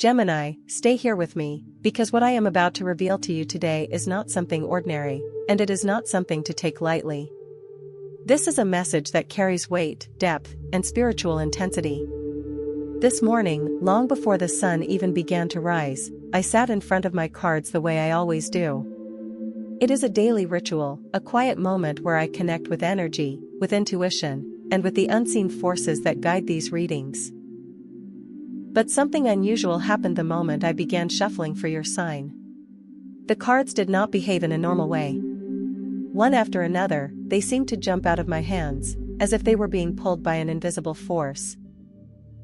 Gemini, stay here with me, because what I am about to reveal to you today is not something ordinary, and it is not something to take lightly. This is a message that carries weight, depth, and spiritual intensity. This morning, long before the sun even began to rise, I sat in front of my cards the way I always do. It is a daily ritual, a quiet moment where I connect with energy, with intuition, and with the unseen forces that guide these readings. But something unusual happened the moment I began shuffling for your sign. The cards did not behave in a normal way. One after another, they seemed to jump out of my hands, as if they were being pulled by an invisible force.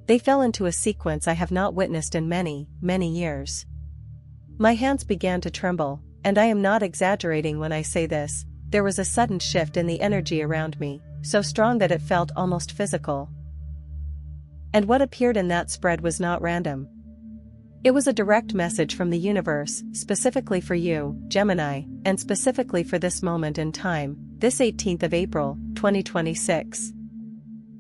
They fell into a sequence I have not witnessed in many, many years. My hands began to tremble, and I am not exaggerating when I say this. There was a sudden shift in the energy around me, so strong that it felt almost physical. And what appeared in that spread was not random. It was a direct message from the universe, specifically for you, Gemini, and specifically for this moment in time, this 18th of April, 2026.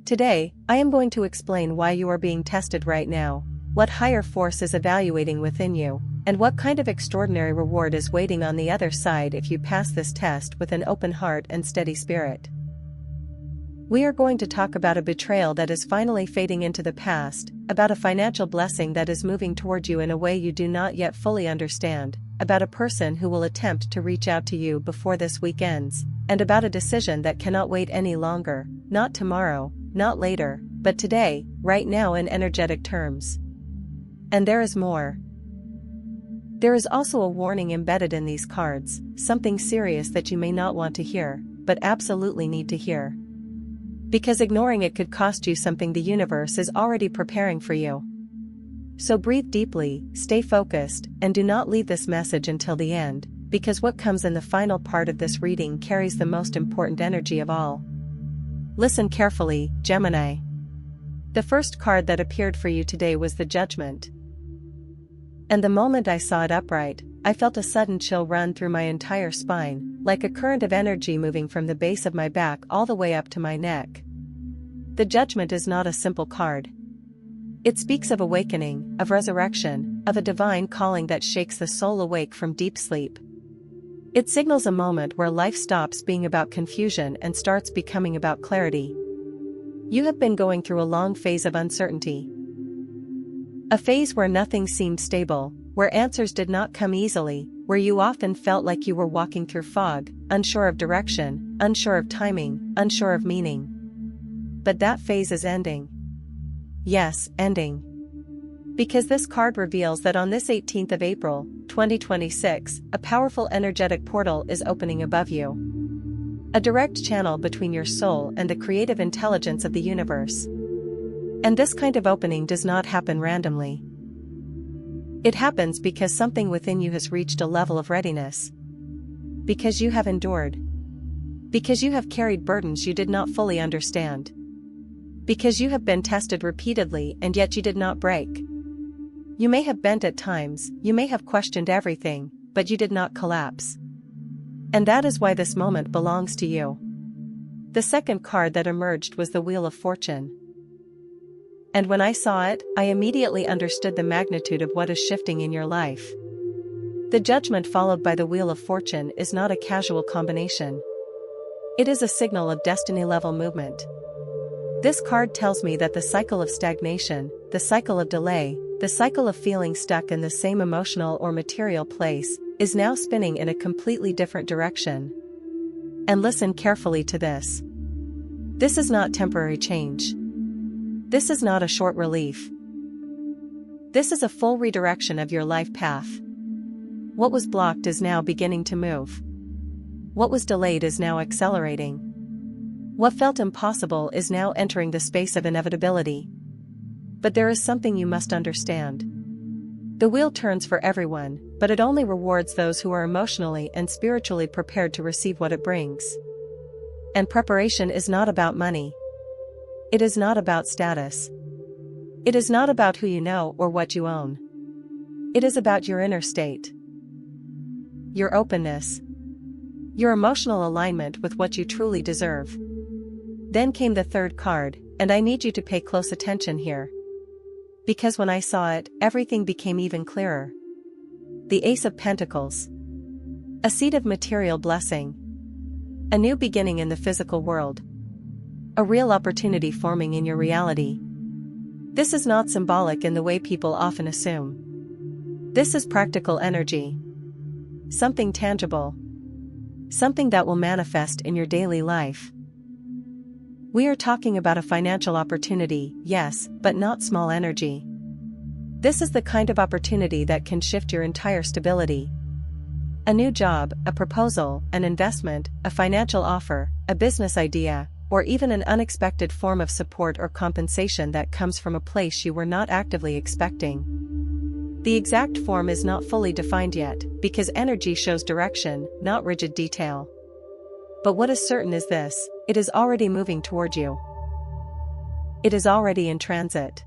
Today, I am going to explain why you are being tested right now, what higher force is evaluating within you, and what kind of extraordinary reward is waiting on the other side if you pass this test with an open heart and steady spirit. We are going to talk about a betrayal that is finally fading into the past, about a financial blessing that is moving toward you in a way you do not yet fully understand, about a person who will attempt to reach out to you before this week ends, and about a decision that cannot wait any longer, not tomorrow, not later, but today, right now in energetic terms. And there is more. There is also a warning embedded in these cards, something serious that you may not want to hear, but absolutely need to hear. Because ignoring it could cost you something the universe is already preparing for you. So breathe deeply, stay focused, and do not leave this message until the end, because what comes in the final part of this reading carries the most important energy of all. Listen carefully, Gemini. The first card that appeared for you today was the Judgment. And the moment I saw it upright, I felt a sudden chill run through my entire spine, like a current of energy moving from the base of my back all the way up to my neck. The Judgment is not a simple card. It speaks of awakening, of resurrection, of a divine calling that shakes the soul awake from deep sleep. It signals a moment where life stops being about confusion and starts becoming about clarity. You have been going through a long phase of uncertainty. A phase where nothing seemed stable, where answers did not come easily, where you often felt like you were walking through fog, unsure of direction, unsure of timing, unsure of meaning. But that phase is ending. Yes, ending. Because this card reveals that on this 18th of April, 2026, a powerful energetic portal is opening above you. A direct channel between your soul and the creative intelligence of the universe. And this kind of opening does not happen randomly. It happens because something within you has reached a level of readiness. Because you have endured. Because you have carried burdens you did not fully understand. Because you have been tested repeatedly and yet you did not break. You may have bent at times, you may have questioned everything, but you did not collapse. And that is why this moment belongs to you. The second card that emerged was the Wheel of Fortune. And when I saw it, I immediately understood the magnitude of what is shifting in your life. The Judgment followed by the Wheel of Fortune is not a casual combination. It is a signal of destiny-level movement. This card tells me that the cycle of stagnation, the cycle of delay, the cycle of feeling stuck in the same emotional or material place, is now spinning in a completely different direction. And listen carefully to this. This is not temporary change. This is not a short relief. This is a full redirection of your life path. What was blocked is now beginning to move. What was delayed is now accelerating. What felt impossible is now entering the space of inevitability. But there is something you must understand. The wheel turns for everyone, but it only rewards those who are emotionally and spiritually prepared to receive what it brings. And preparation is not about money. It is not about status. It is not about who you know or what you own. It is about your inner state. Your openness. Your emotional alignment with what you truly deserve. Then came the third card, and I need you to pay close attention here. Because when I saw it, everything became even clearer. The Ace of Pentacles. A seed of material blessing. A new beginning in the physical world. A real opportunity forming in your reality. This is not symbolic in the way people often assume. This is practical energy. Something tangible. Something that will manifest in your daily life. We are talking about a financial opportunity, yes, but not small energy. This is the kind of opportunity that can shift your entire stability. A new job, a proposal, an investment, a financial offer, a business idea, or even an unexpected form of support or compensation that comes from a place you were not actively expecting. The exact form is not fully defined yet, because energy shows direction, not rigid detail. But what is certain is this: it is already moving toward you. It is already in transit.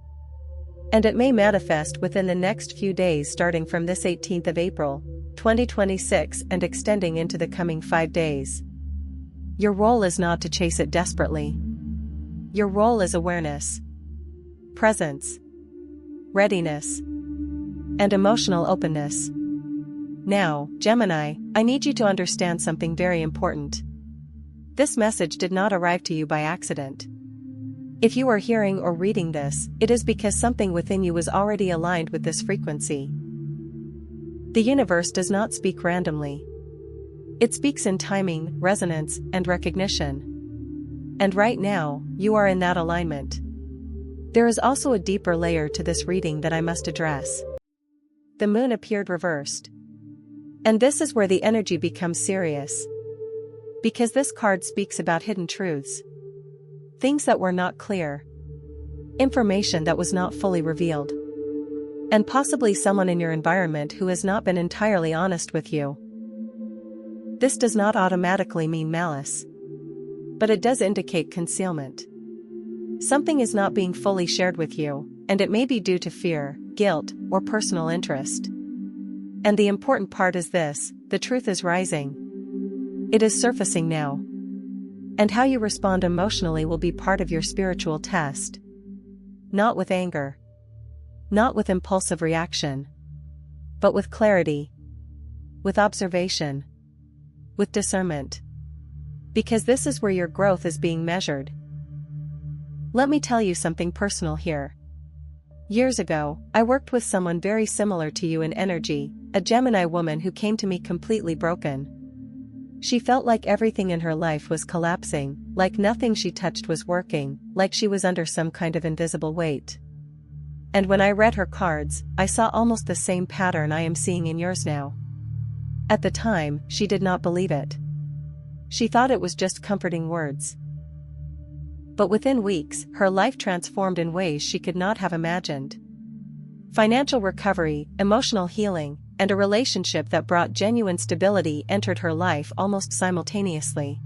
And it may manifest within the next few days, starting from this 18th of April, 2026 and extending into the coming 5 days. Your role is not to chase it desperately. Your role is awareness, presence, readiness, and emotional openness. Now, Gemini, I need you to understand something very important. This message did not arrive to you by accident. If you are hearing or reading this, it is because something within you was already aligned with this frequency. The universe does not speak randomly. It speaks in timing, resonance, and recognition. And right now, you are in that alignment. There is also a deeper layer to this reading that I must address. The moon appeared reversed. And this is where the energy becomes serious. Because this card speaks about hidden truths. Things that were not clear. Information that was not fully revealed. And possibly someone in your environment who has not been entirely honest with you. This does not automatically mean malice. But it does indicate concealment. Something is not being fully shared with you, and it may be due to fear, guilt, or personal interest. And the important part is this: the truth is rising. It is surfacing now. And how you respond emotionally will be part of your spiritual test. Not with anger. Not with impulsive reaction. But with clarity. With observation. With discernment. Because this is where your growth is being measured. Let me tell you something personal here. Years ago, I worked with someone very similar to you in energy, a Gemini woman who came to me completely broken. She felt like everything in her life was collapsing, like nothing she touched was working, like she was under some kind of invisible weight. And when I read her cards, I saw almost the same pattern I am seeing in yours now. At the time, she did not believe it. She thought it was just comforting words. But within weeks, her life transformed in ways she could not have imagined. Financial recovery, emotional healing, and a relationship that brought genuine stability entered her life almost simultaneously.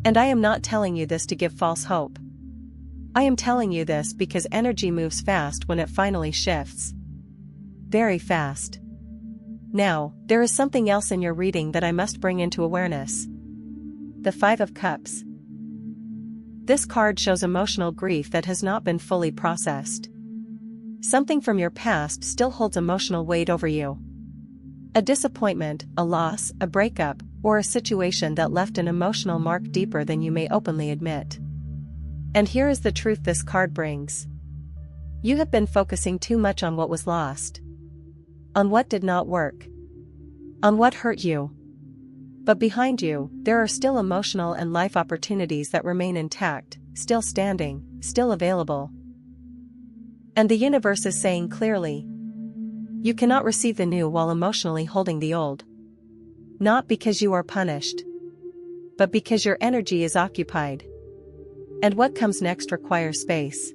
And I am not telling you this to give false hope. I am telling you this because energy moves fast when it finally shifts. Very fast. Now, there is something else in your reading that I must bring into awareness. The Five of Cups. This card shows emotional grief that has not been fully processed. Something from your past still holds emotional weight over you. A disappointment, a loss, a breakup, or a situation that left an emotional mark deeper than you may openly admit. And here is the truth this card brings. You have been focusing too much on what was lost. On what did not work. On what hurt you. But behind you, there are still emotional and life opportunities that remain intact, still standing, still available. And the universe is saying clearly, you cannot receive the new while emotionally holding the old. Not because you are punished, but because your energy is occupied. And what comes next requires space.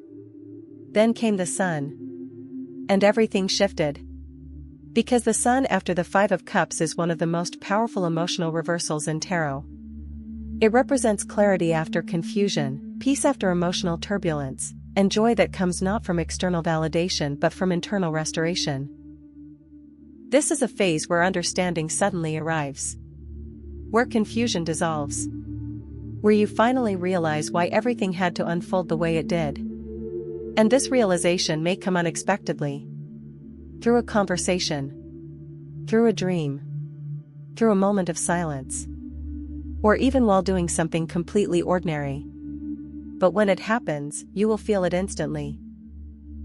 Then came the sun. And everything shifted. Because the sun after the Five of Cups is one of the most powerful emotional reversals in tarot. It represents clarity after confusion, peace after emotional turbulence, and joy that comes not from external validation but from internal restoration. This is a phase where understanding suddenly arrives. Where confusion dissolves. Where you finally realize why everything had to unfold the way it did. And this realization may come unexpectedly. Through a conversation. Through a dream. Through a moment of silence. Or even while doing something completely ordinary. But when it happens, you will feel it instantly.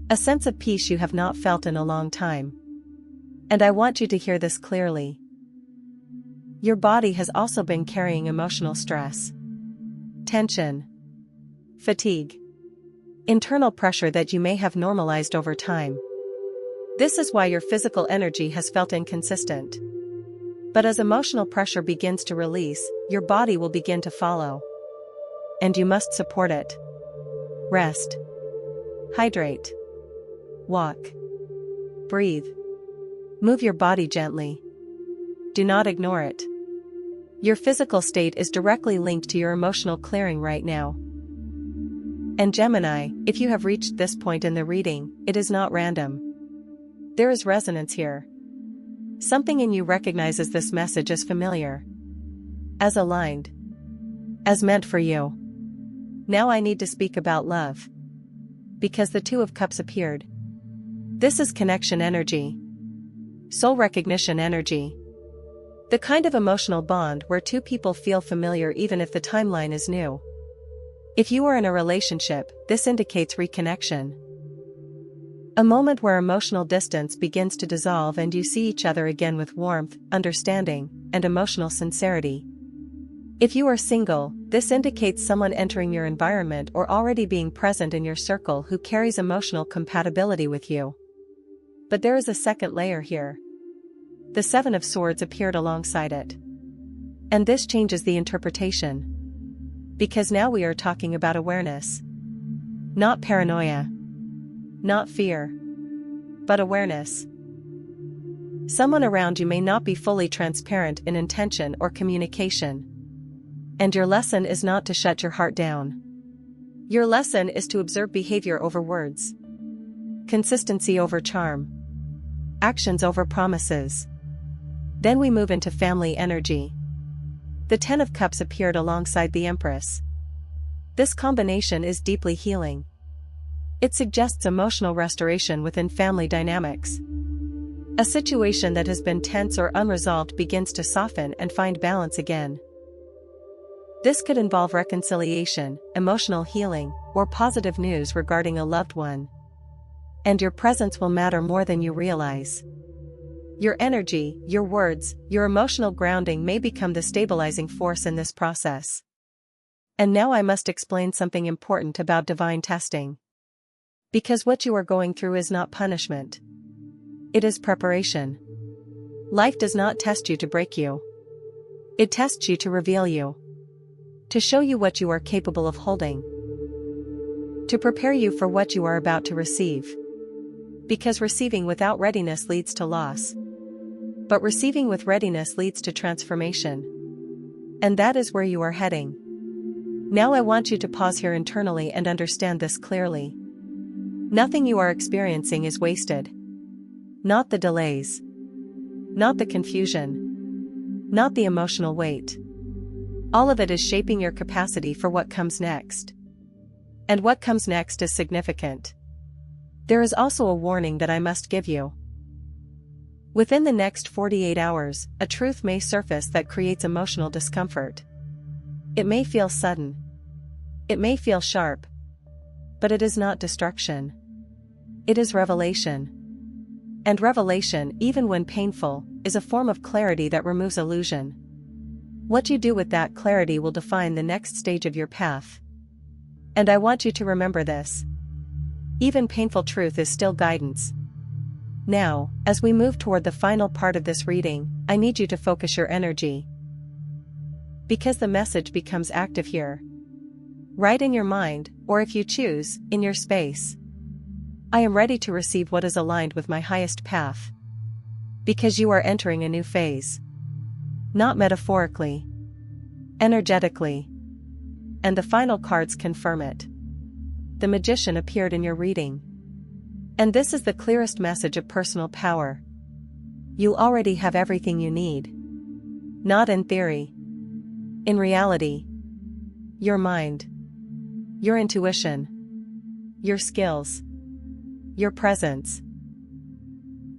A sense of peace you have not felt in a long time. And I want you to hear this clearly. Your body has also been carrying emotional stress, tension, fatigue, internal pressure that you may have normalized over time. This is why your physical energy has felt inconsistent. But as emotional pressure begins to release, your body will begin to follow. And you must support it. Rest. Hydrate. Walk. Breathe. Move your body gently. Do not ignore it. Your physical state is directly linked to your emotional clearing right now. And Gemini, if you have reached this point in the reading, it is not random. There is resonance here. Something in you recognizes this message as familiar, as aligned, as meant for you. Now I need to speak about love. Because the Two of Cups appeared. This is connection energy. Soul recognition energy. The kind of emotional bond where two people feel familiar even if the timeline is new. If you are in a relationship, this indicates reconnection. A moment where emotional distance begins to dissolve and you see each other again with warmth, understanding, and emotional sincerity. If you are single, this indicates someone entering your environment or already being present in your circle who carries emotional compatibility with you. But there is a second layer here. The Seven of Swords appeared alongside it. And this changes the interpretation. Because now we are talking about awareness. Not paranoia. Not fear. But awareness. Someone around you may not be fully transparent in intention or communication. And your lesson is not to shut your heart down. Your lesson is to observe behavior over words. Consistency over charm. Actions over promises. Then we move into family energy. The Ten of Cups appeared alongside the Empress. This combination is deeply healing. It suggests emotional restoration within family dynamics. A situation that has been tense or unresolved begins to soften and find balance again. This could involve reconciliation, emotional healing, or positive news regarding a loved one. And your presence will matter more than you realize. Your energy, your words, your emotional grounding may become the stabilizing force in this process. And now I must explain something important about divine testing. Because what you are going through is not punishment. It is preparation. Life does not test you to break you. It tests you to reveal you. To show you what you are capable of holding. To prepare you for what you are about to receive. Because receiving without readiness leads to loss. But receiving with readiness leads to transformation. And that is where you are heading. Now I want you to pause here internally and understand this clearly. Nothing you are experiencing is wasted. Not the delays. Not the confusion. Not the emotional weight. All of it is shaping your capacity for what comes next. And what comes next is significant. There is also a warning that I must give you. Within the next 48 hours, a truth may surface that creates emotional discomfort. It may feel sudden. It may feel sharp. But it is not destruction. It is revelation. And revelation, even when painful, is a form of clarity that removes illusion. What you do with that clarity will define the next stage of your path. And I want you to remember this. Even painful truth is still guidance. Now, as we move toward the final part of this reading, I need you to focus your energy. Because the message becomes active here. Right in your mind, or if you choose, in your space. I am ready to receive what is aligned with my highest path. Because you are entering a new phase. Not metaphorically. Energetically. And the final cards confirm it. The Magician appeared in your reading. And this is the clearest message of personal power. You already have everything you need. Not in theory. In reality. Your mind. Your intuition. your skills, your presence,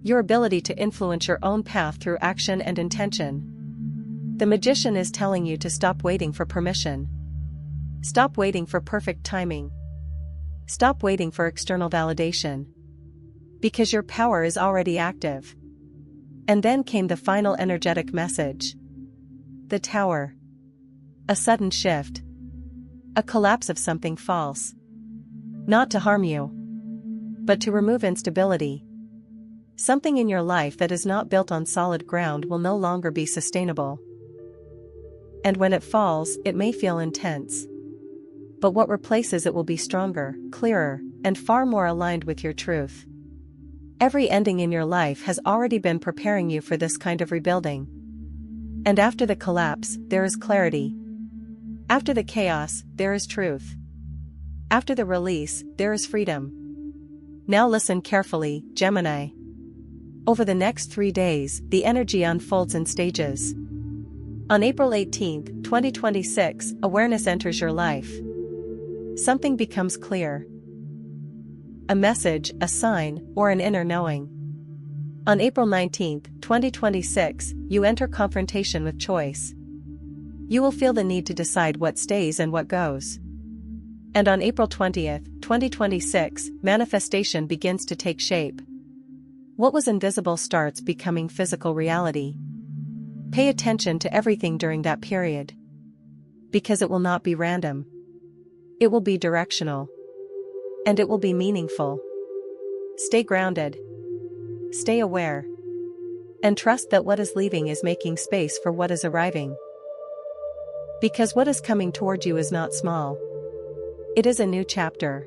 your ability to influence your own path through action and intention. The Magician is telling you to stop waiting for permission. Stop waiting for perfect timing. Stop waiting for external validation. Because your power is already active. And then came the final energetic message. The Tower. A sudden shift. A collapse of something false. Not to harm you, but to remove instability. Something in your life that is not built on solid ground will no longer be sustainable. And when it falls, it may feel intense. But what replaces it will be stronger, clearer, and far more aligned with your truth. Every ending in your life has already been preparing you for this kind of rebuilding. And after the collapse, there is clarity. After the chaos, there is truth. After the release, there is freedom. Now listen carefully, Gemini. Over the next 3 days, the energy unfolds in stages. On April 18, 2026, awareness enters your life. Something becomes clear. A message, a sign, or an inner knowing. On April 19, 2026, you enter confrontation with choice. You will feel the need to decide what stays and what goes. And on April 20th, 2026, manifestation begins to take shape. What was invisible starts becoming physical reality. Pay attention to everything during that period. Because it will not be random. It will be directional. And it will be meaningful. Stay grounded. Stay aware. And trust that what is leaving is making space for what is arriving. Because what is coming toward you is not small. It is a new chapter.